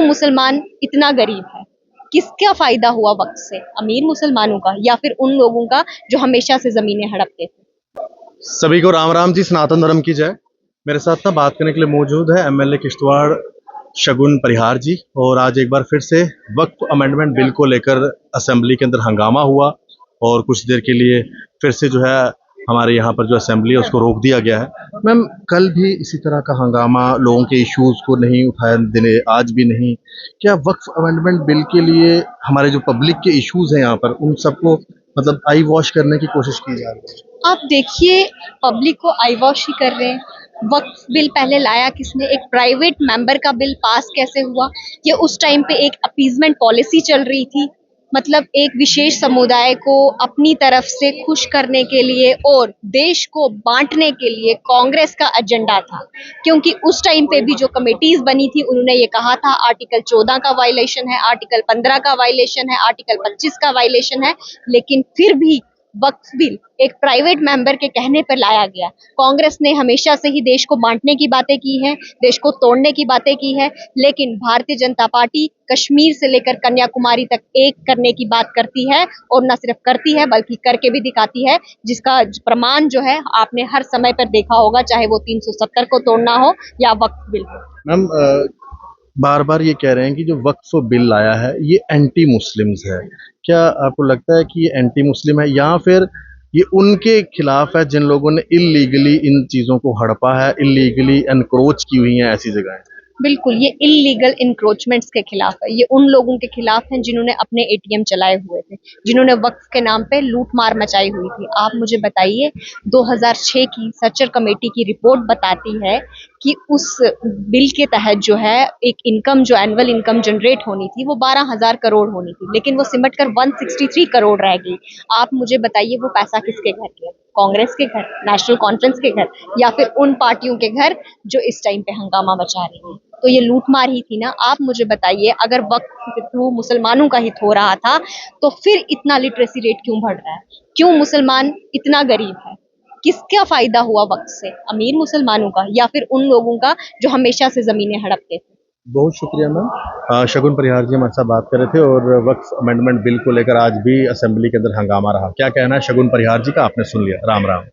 मुसलमान इतना गरीब है? किसका फायदा हुआ वक्त से? अमीर मुसलमानों का या फिर उन लोगों का जो हमेशा से जमीनें हड़पते थे? सभी को राम राम जी, सनातन धर्म की जय। मेरे साथ ना बात करने के लिए मौजूद है एमएलए किश्तवाड़ शगुन परिहार जी। और आज एक बार फिर से वक्फ अमेंडमेंट बिल को लेकर असेंबली के अंदर हंगामा हुआ और कुछ देर के लिए फिर से जो है हमारे यहाँ पर जो असेंबली है उसको रोक दिया गया है। मैम, कल भी इसी तरह का हंगामा, लोगों के इश्यूज को नहीं उठाया देने, आज भी नहीं। क्या वक्फ अमेंडमेंट बिल के लिए हमारे जो पब्लिक के इश्यूज हैं यहाँ पर, उन सबको मतलब आई वॉश करने की कोशिश की जा रही है? आप देखिए, पब्लिक को आई वॉश ही कर रहे हैं। वक्फ बिल पहले लाया किसने? एक प्राइवेट मेंबर का बिल पास कैसे हुआ? ये उस टाइम पे एक अपीजमेंट पॉलिसी चल रही थी, मतलब एक विशेष समुदाय को अपनी तरफ से खुश करने के लिए और देश को बांटने के लिए कांग्रेस का एजेंडा था। क्योंकि उस टाइम पे भी जो कमेटीज बनी थी उन्होंने ये कहा था आर्टिकल 14 का वायलेशन है, आर्टिकल 15 का वायलेशन है, आर्टिकल 25 का वायलेशन है, लेकिन फिर भी वक्फ बिल एक प्राइवेट मेंबर के कहने पर लाया गया। कांग्रेस ने हमेशा से ही देश को बांटने की बातें की हैं, देश को तोड़ने की बातें की है, लेकिन भारतीय जनता पार्टी कश्मीर से लेकर कन्याकुमारी तक एक करने की बात करती है और न सिर्फ करती है बल्कि करके भी दिखाती है, जिसका प्रमाण जो है आपने हर समय पर देखा होगा, चाहे वो 370 को तोड़ना हो या वक्फ बिल हो। मैम, बार बार ये कह रहे हैं कि जो वक्फ बिल आया है ये एंटी मुस्लिम्स है। क्या आपको लगता है कि ये एंटी मुस्लिम है या फिर ये उनके खिलाफ है जिन लोगों ने इलीगली इन चीजों को हड़पा है, इलीगली एनक्रोच की हुई है ऐसी जगह? बिल्कुल, ये इल्लीगल इंक्रोचमेंट्स के खिलाफ है। ये उन लोगों के खिलाफ हैं जिन्होंने अपने एटीएम चलाए हुए थे, जिन्होंने वक्फ के नाम पे लूट मार मचाई हुई थी। आप मुझे बताइए, 2006 की सर्चर कमेटी की रिपोर्ट बताती है कि उस बिल के तहत जो है एक इनकम, जो एनुअल इनकम जनरेट होनी थी वो 12,000 करोड़ होनी थी, लेकिन वो सिमट कर 163 करोड़ रह गई। आप मुझे बताइए, वो पैसा किसके घर गया? कांग्रेस के घर, नेशनल कॉन्फ्रेंस के घर, या फिर उन पार्टियों के घर जो इस टाइम पे हंगामा मचा रही हैं? तो ये लूटमार ही थी ना। आप मुझे बताइए, अगर वक्फ के थ्रू मुसलमानों का हित हो रहा था तो फिर इतना लिटरेसी रेट क्यों बढ़ रहा है? क्यों मुसलमान इतना गरीब है? किसका फायदा हुआ वक्त से? अमीर मुसलमानों का या फिर उन लोगों का जो हमेशा से जमीनें हड़पते थे? बहुत शुक्रिया मैम। शगुन परिहार जी हमारे साथ बात कर रहे थे और वक्फ अमेंडमेंट बिल को लेकर आज भी असेंबली के अंदर हंगामा रहा। क्या कहना है शगुन परिहार जी का, आपने सुन लिया। राम राम।